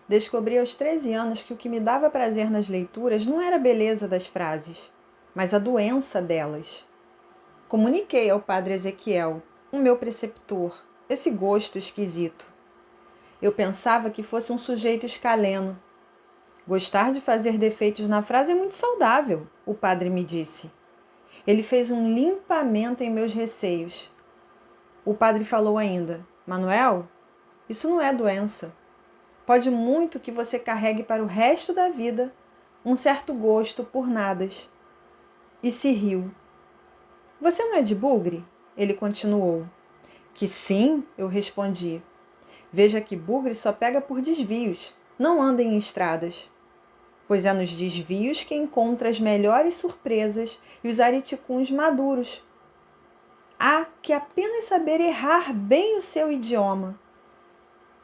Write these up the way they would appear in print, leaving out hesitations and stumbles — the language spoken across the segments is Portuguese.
Descobri aos 13 anos que o que me dava prazer nas leituras não era a beleza das frases, mas a doença delas. Comuniquei ao padre Ezequiel, o meu preceptor, esse gosto esquisito. Eu pensava que fosse um sujeito escaleno. Gostar de fazer defeitos na frase é muito saudável, o padre me disse. Ele fez um limpamento em meus receios. O padre falou ainda: Manuel, isso não é doença. Pode muito que você carregue para o resto da vida um certo gosto por nadas. E se riu. Você não é de Bugre? Ele continuou. Que sim, eu respondi. Veja que Bugre só pega por desvios, não anda em estradas. Pois é nos desvios que encontra as melhores surpresas e os ariticuns maduros. Há que apenas saber errar bem o seu idioma.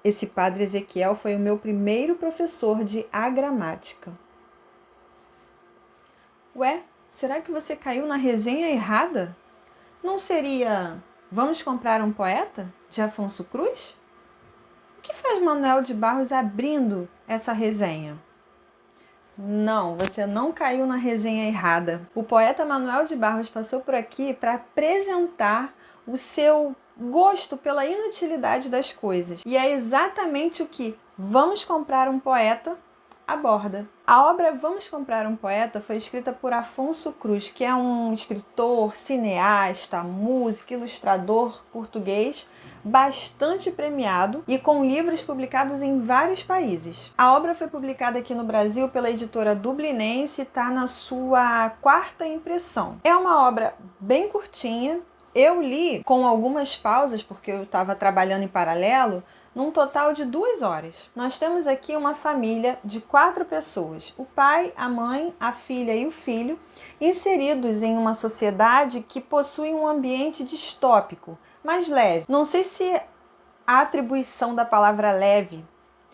Esse padre Ezequiel foi o meu primeiro professor de agramática. Ué, será que você caiu na resenha errada? Não seria Vamos Comprar um Poeta, de Afonso Cruz? O que faz Manuel de Barros abrindo essa resenha? Não, você não caiu na resenha errada. O poeta Manuel de Barros passou por aqui para apresentar o seu gosto pela inutilidade das coisas. E é exatamente o que Vamos Comprar um Poeta aborda. A obra Vamos Comprar um Poeta foi escrita por Afonso Cruz, que é um escritor, cineasta, músico, ilustrador português bastante premiado e com livros publicados em vários países. A obra foi publicada aqui no Brasil pela editora Dublinense e está na sua 4ª impressão. É uma obra bem curtinha. Eu li com algumas pausas, porque eu estava trabalhando em paralelo, num total de 2 horas. Nós temos aqui uma família de 4 pessoas. O pai, a mãe, a filha e o filho, inseridos em uma sociedade que possui um ambiente distópico, mais leve. Não sei se a atribuição da palavra leve,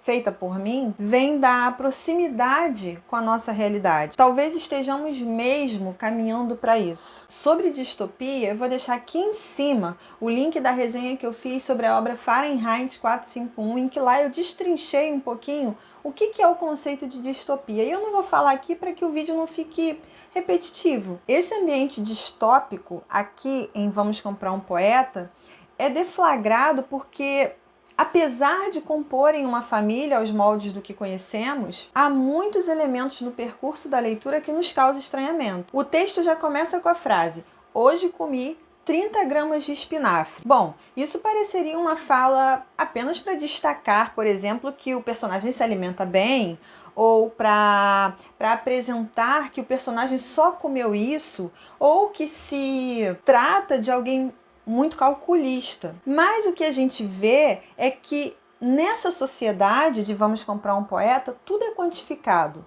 feita por mim, vem da proximidade com a nossa realidade. Talvez estejamos mesmo caminhando para isso. Sobre distopia, eu vou deixar aqui em cima o link da resenha que eu fiz sobre a obra Fahrenheit 451, em que lá eu destrinchei um pouquinho o que é o conceito de distopia. E eu não vou falar aqui para que o vídeo não fique repetitivo. Esse ambiente distópico, aqui em Vamos Comprar um Poeta, é deflagrado porque, apesar de comporem uma família aos moldes do que conhecemos, há muitos elementos no percurso da leitura que nos causam estranhamento. O texto já começa com a frase: hoje comi 30 gramas de espinafre. Bom, isso pareceria uma fala apenas para destacar, por exemplo, que o personagem se alimenta bem, ou para apresentar que o personagem só comeu isso, ou que se trata de alguém muito calculista. Mas o que a gente vê é que nessa sociedade de Vamos Comprar um Poeta, tudo é quantificado,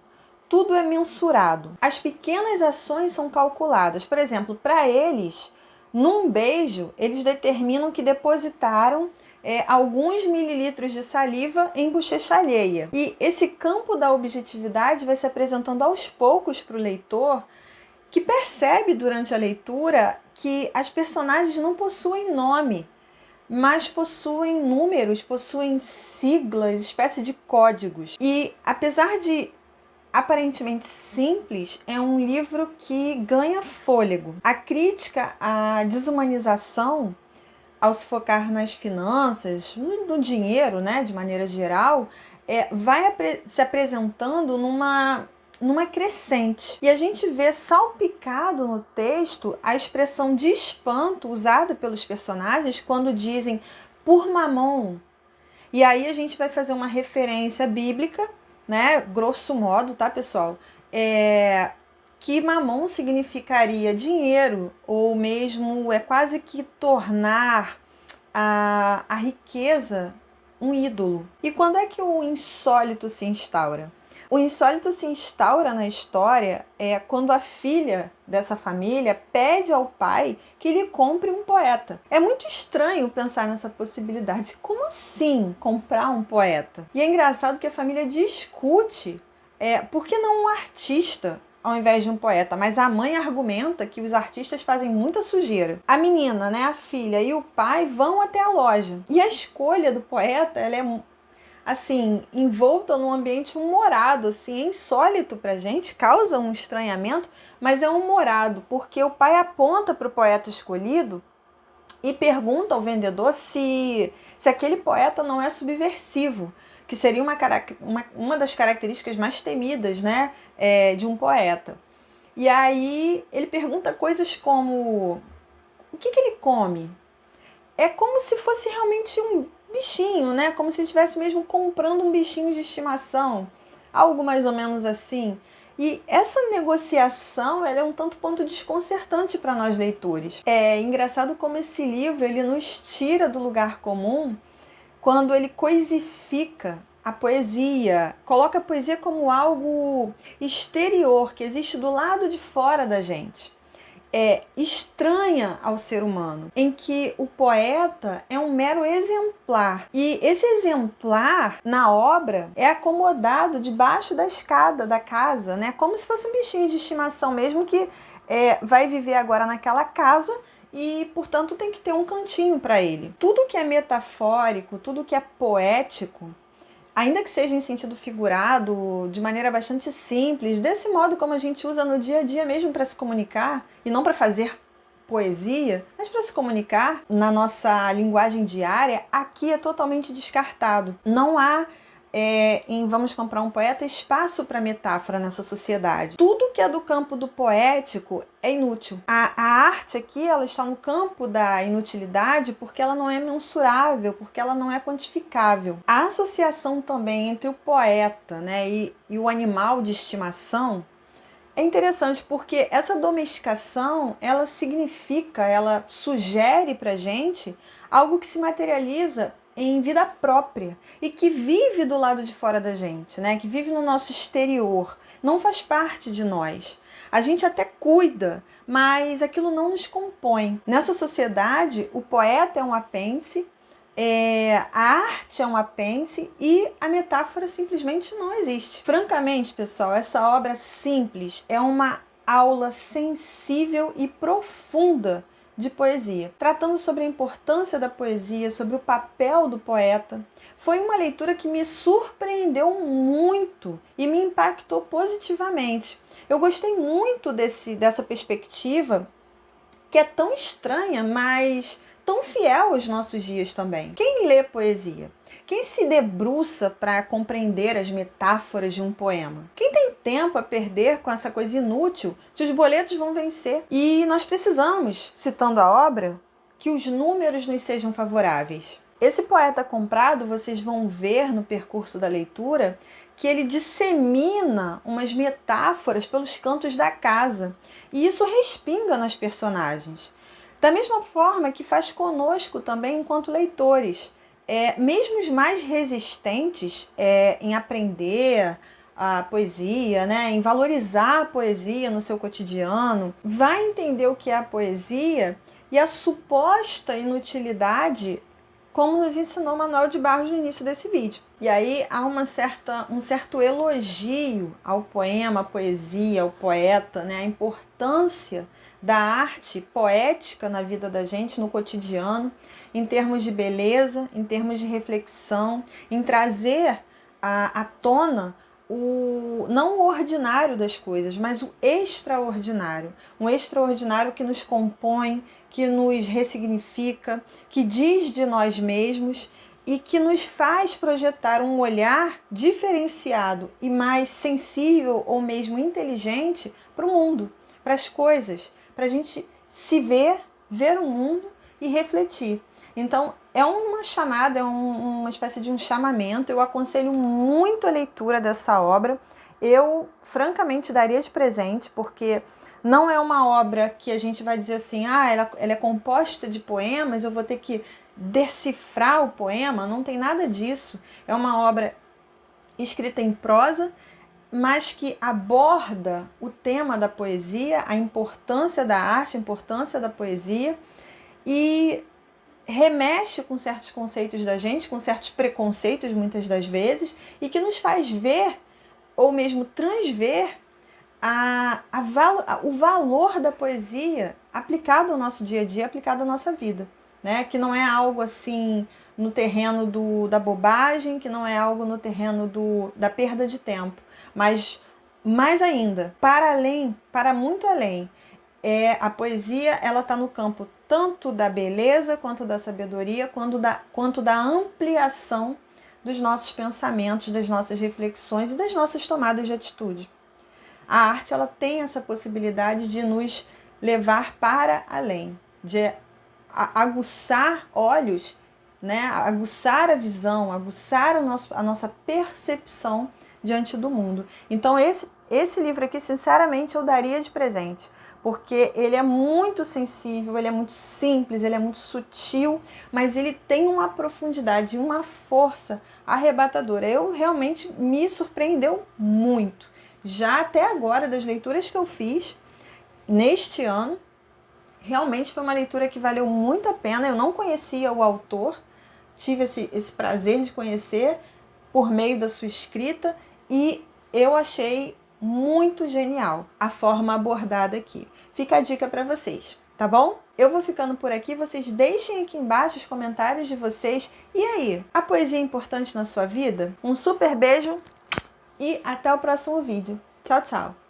tudo é mensurado. As pequenas ações são calculadas. Por exemplo, para eles, num beijo, eles determinam que depositaram alguns mililitros de saliva em bochecha alheia. E esse campo da objetividade vai se apresentando aos poucos para o leitor, que percebe durante a leitura que as personagens não possuem nome, mas possuem números, possuem siglas, espécie de códigos. E apesar de aparentemente simples, é um livro que ganha fôlego. A crítica à desumanização, ao se focar nas finanças, no dinheiro, né, de maneira geral, vai se apresentando numa crescente. E a gente vê salpicado no texto a expressão de espanto usada pelos personagens quando dizem por mamon. E aí a gente vai fazer uma referência bíblica, né, grosso modo, tá, pessoal? Que mamon significaria dinheiro, ou mesmo quase que tornar a riqueza um ídolo. E quando é que o insólito se instaura? O insólito se instaura na história quando a filha dessa família pede ao pai que lhe compre um poeta. É muito estranho pensar nessa possibilidade. Como assim comprar um poeta? E é engraçado que a família discute por que não um artista ao invés de um poeta, mas a mãe argumenta que os artistas fazem muita sujeira. A menina, né, a filha e o pai vão até a loja. E a escolha do poeta, ela é assim, envolta num ambiente humorado, assim, é insólito pra gente, causa um estranhamento, mas é humorado, porque o pai aponta para o poeta escolhido e pergunta ao vendedor se aquele poeta não é subversivo, que seria uma das características mais temidas, né, de um poeta. E aí ele pergunta coisas como: o que ele come? É como se fosse realmente um bichinho, né? Como se ele estivesse mesmo comprando um bichinho de estimação, algo mais ou menos assim. E essa negociação, ela é um tanto quanto desconcertante para nós leitores. É engraçado como esse livro ele nos tira do lugar comum quando ele coisifica a poesia, coloca a poesia como algo exterior, que existe do lado de fora da gente. Estranha ao ser humano, em que o poeta é um mero exemplar. E esse exemplar, na obra, é acomodado debaixo da escada da casa, né? Como se fosse um bichinho de estimação mesmo que vai viver agora naquela casa e, portanto, tem que ter um cantinho para ele. Tudo que é metafórico, tudo que é poético, ainda que seja em sentido figurado, de maneira bastante simples, desse modo como a gente usa no dia a dia mesmo para se comunicar, e não para fazer poesia, mas para se comunicar na nossa linguagem diária, aqui é totalmente descartado. Não há em Vamos Comprar um Poeta espaço para metáfora nessa sociedade. Tudo que é do campo do poético é inútil. A arte aqui, ela está no campo da inutilidade porque ela não é mensurável, porque ela não é quantificável. A associação também entre o poeta, né, e o animal de estimação é interessante porque essa domesticação, ela significa, ela sugere para gente algo que se materializa em vida própria e que vive do lado de fora da gente, né? Que vive no nosso exterior, não faz parte de nós. A gente até cuida, mas aquilo não nos compõe. Nessa sociedade, o poeta é um apêndice, a arte é um apêndice e a metáfora simplesmente não existe. Francamente, pessoal, essa obra simples é uma aula sensível e profunda de poesia, tratando sobre a importância da poesia, sobre o papel do poeta. Foi uma leitura que me surpreendeu muito e me impactou positivamente. Eu gostei muito dessa perspectiva, que é tão estranha, mas tão fiel aos nossos dias também. Quem lê poesia? Quem se debruça para compreender as metáforas de um poema? Quem tem tempo a perder com essa coisa inútil se os boletos vão vencer? E nós precisamos, citando a obra, que os números nos sejam favoráveis. Esse poeta comprado, vocês vão ver no percurso da leitura, que ele dissemina umas metáforas pelos cantos da casa. E isso respinga nas personagens. Da mesma forma que faz conosco também enquanto leitores. Mesmo os mais resistentes em aprender a poesia, né, em valorizar a poesia no seu cotidiano, vai entender o que é a poesia e a suposta inutilidade, como nos ensinou Manuel de Barros no início desse vídeo. E aí há um certo elogio ao poema, à poesia, ao poeta, né? A importância da arte poética na vida da gente, no cotidiano, em termos de beleza, em termos de reflexão, em trazer à tona não o ordinário das coisas, mas o extraordinário. Um extraordinário que nos compõe, que nos ressignifica, que diz de nós mesmos e que nos faz projetar um olhar diferenciado e mais sensível ou mesmo inteligente para o mundo, para as coisas, para a gente se ver o mundo e refletir. Então, é uma chamada, uma espécie de um chamamento. Eu aconselho muito a leitura dessa obra. Eu, francamente, daria de presente, porque não é uma obra que a gente vai dizer assim, ela é composta de poemas, eu vou ter que decifrar o poema. Não tem nada disso. É uma obra escrita em prosa, mas que aborda o tema da poesia, a importância da arte, a importância da poesia, e remexe com certos conceitos da gente, com certos preconceitos muitas das vezes, e que nos faz ver, ou mesmo transver, o valor da poesia aplicado ao nosso dia a dia, aplicado à nossa vida. né? Que não é algo assim no terreno da bobagem, que não é algo no terreno da perda de tempo, mas mais ainda, para além, para muito além. A poesia, ela está no campo tanto da beleza, quanto da sabedoria, quanto da ampliação dos nossos pensamentos, das nossas reflexões e das nossas tomadas de atitude. A arte, ela tem essa possibilidade de nos levar para além, de aguçar olhos, né? Aguçar a visão, aguçar a nossa percepção diante do mundo. Então esse livro aqui, sinceramente, eu daria de presente, porque ele é muito sensível, ele é muito simples, ele é muito sutil, mas ele tem uma profundidade, uma força arrebatadora. Eu realmente me surpreendeu muito. Já até agora, das leituras que eu fiz neste ano, realmente foi uma leitura que valeu muito a pena. Eu não conhecia o autor, tive esse prazer de conhecer por meio da sua escrita e eu achei muito genial a forma abordada aqui. Fica a dica para vocês, tá bom? Eu vou ficando por aqui, vocês deixem aqui embaixo os comentários de vocês. E aí, a poesia é importante na sua vida? Um super beijo e até o próximo vídeo. Tchau, tchau!